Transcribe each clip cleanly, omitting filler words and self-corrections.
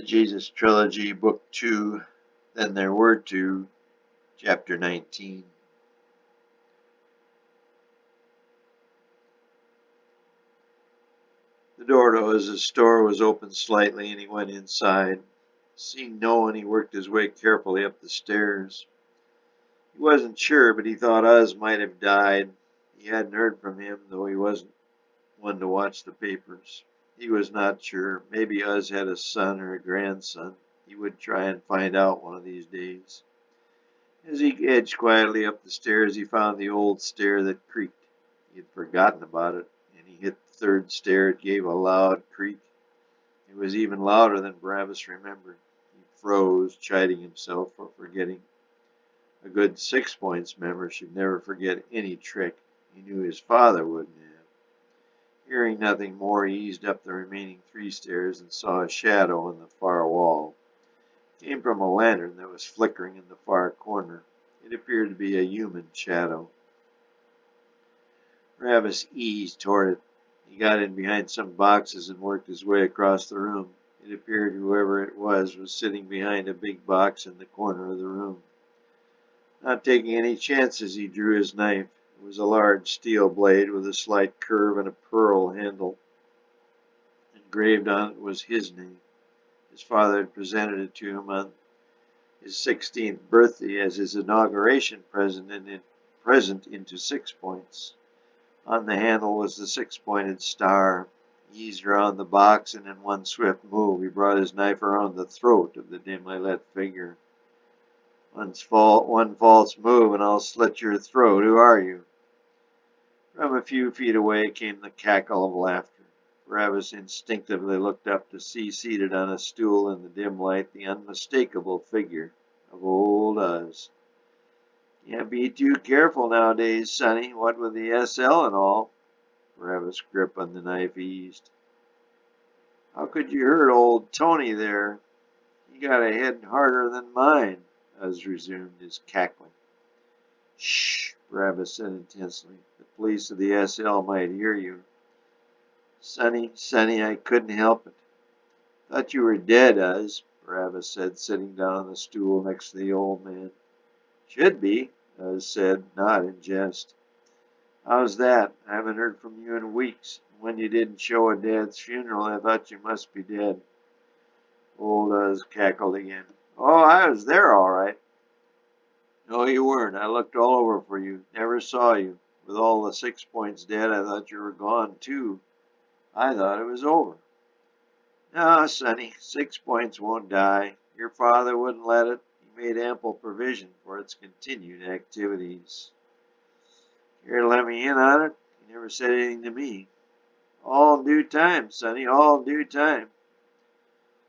Jesus Trilogy, Book 2, Then There Were Two, Chapter 19. The door to his store was open slightly, and he went inside. Seeing no one, he worked his way carefully up the stairs. He wasn't sure, but he thought Uz might have died. He hadn't heard from him, though he wasn't one to watch the papers. He was not sure. Maybe Uz had a son or a grandson. He would try and find out one of these days. As he edged quietly up the stairs, he found the old stair that creaked. He had forgotten about it, and he hit the third stair. It gave a loud creak. It was even louder than Barabbas remembered. He froze, chiding himself for forgetting. A good 6 points member should never forget any trick. He knew his father wouldn't have. Hearing nothing more, he eased up the remaining 3 stairs and saw a shadow in the far wall. Came from a lantern that was flickering in the far corner. It appeared to be a human shadow. Barabbas eased toward it. He got in behind some boxes and worked his way across the room. It appeared whoever it was sitting behind a big box in the corner of the room. Not taking any chances, he drew his knife. It was a large steel blade with a slight curve and a pearl handle. Engraved on it was his name. His father had presented it to him on his 16th birthday as his inauguration present into 6 points. On the handle was the 6-pointed star. He eased around the box, and in one swift move he brought his knife around the throat of the dimly lit figure. One false move and I'll slit your throat. Who are you? From a few feet away came the cackle of laughter. Barabbas instinctively looked up to see seated on a stool in the dim light the unmistakable figure of old Uz. Can't be too careful nowadays, sonny, what with the SL and all. Barabbas' grip on the knife eased. How could you hurt old Tony there? He got a head harder than mine, Uz resumed his cackling. Shh, Barabbas said intensely. The police of the SL might hear you. Sonny, I couldn't help it. Thought you were dead, Uz, Barabbas said, sitting down on the stool next to the old man. Should be, Uz said, not in jest. How's that? I haven't heard from you in weeks. When you didn't show at Dad's funeral, I thought you must be dead. Old Uz cackled again. Oh, I was there all right. No, you weren't. I looked all over for you. Never saw you. With all the 6 points dead, I thought you were gone, too. I thought it was over. No, sonny, 6 points won't die. Your father wouldn't let it. He made ample provision for its continued activities. Care to let me in on it? He never said anything to me. All in due time, sonny, all in due time.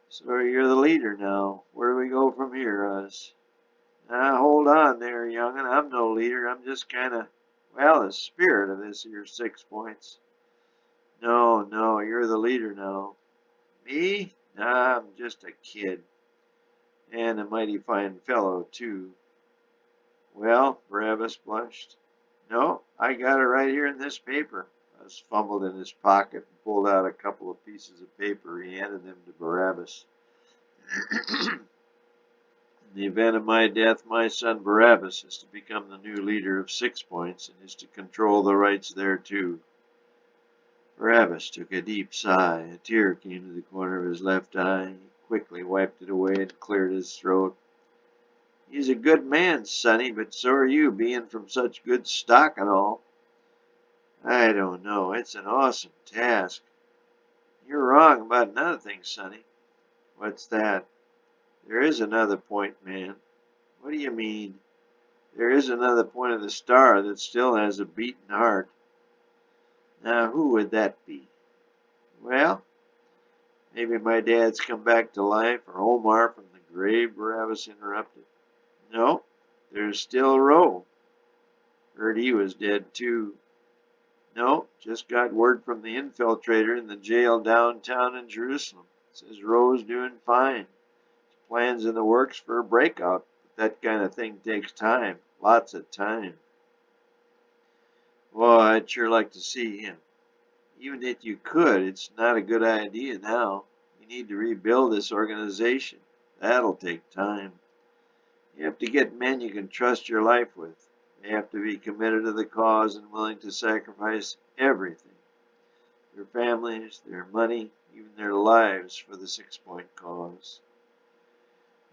So you're the leader now. Where do we go from here, Uz? Now, hold on there, young'un. I'm no leader. I'm just the spirit of this here 6 points. No, you're the leader now. Me? Nah, I'm just a kid. And a mighty fine fellow, too. Well, Barabbas blushed. No, I got it right here in this paper. Uz fumbled in his pocket and pulled out a couple of pieces of paper. He handed them to Barabbas. In the event of my death, my son Barabbas is to become the new leader of 6 points and is to control the rights thereto. Barabbas took a deep sigh. A tear came to the corner of his left eye. He quickly wiped it away and cleared his throat. He's a good man, sonny, but so are you, being from such good stock and all. I don't know. It's an awesome task. You're wrong about another thing, sonny. What's that? There is another point, man. What do you mean? There is another point of the star that still has a beating heart. Now, who would that be? Well, maybe my dad's come back to life, or Omar from the grave, Barabbas interrupted. No, there's still Roe. Heard he was dead, too. No, just got word from the infiltrator in the jail downtown in Jerusalem. Says Roe's doing fine. Plans in the works for a breakout, but that kind of thing takes time. Lots of time. Well, I'd sure like to see him. Even if you could, it's not a good idea now. He need to rebuild this organization. That'll take time. You have to get men you can trust your life with. They have to be committed to the cause and willing to sacrifice everything. Their families, their money, even their lives for the 6-point cause.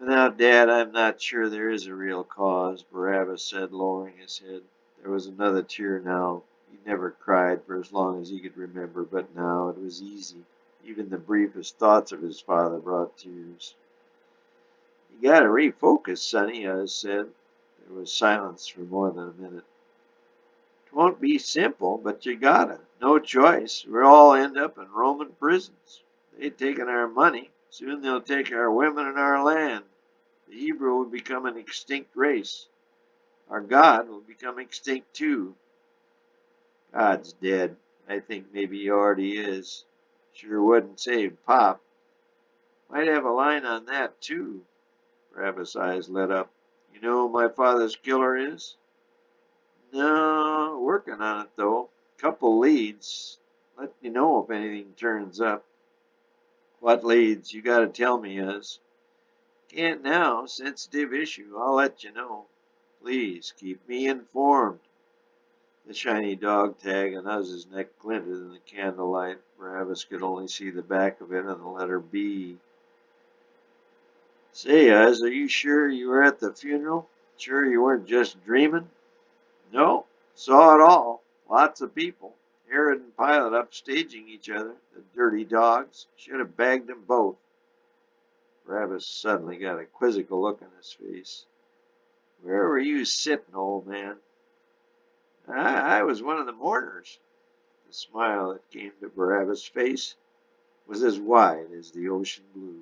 Now, Dad, I'm not sure there is a real cause, Barabbas said, lowering his head. There was another tear now. He never cried for as long as he could remember, but now it was easy. Even the briefest thoughts of his father brought tears. You gotta refocus, Sonny, Uz said. There was silence for more than a minute. It won't be simple, but you gotta. No choice. We'll all end up in Roman prisons. They've taken our money. Soon they'll take our women and our land. The Hebrew will become an extinct race. Our God will become extinct too. God's dead. I think maybe he already is. Sure wouldn't save Pop. Might have a line on that too. Barabbas' eyes lit up. You know who my father's killer is? No, working on it though. Couple leads. Let me know if anything turns up. What leads? You gotta tell me, Uz. Can't now. Sensitive issue. I'll let you know. Please keep me informed. The shiny dog tag on Uz's neck glinted in the candlelight. Barabbas could only see the back of it and the letter B. Say, Uz, are you sure you were at the funeral? Sure you weren't just dreaming? No, saw it all. Lots of people. Herod and Pilate upstaging each other. The dirty dogs. Should have bagged them both. Barabbas suddenly got a quizzical look on his face. Where were you sitting, old man? I was one of the mourners. The smile that came to Barabbas' face was as wide as the ocean blue.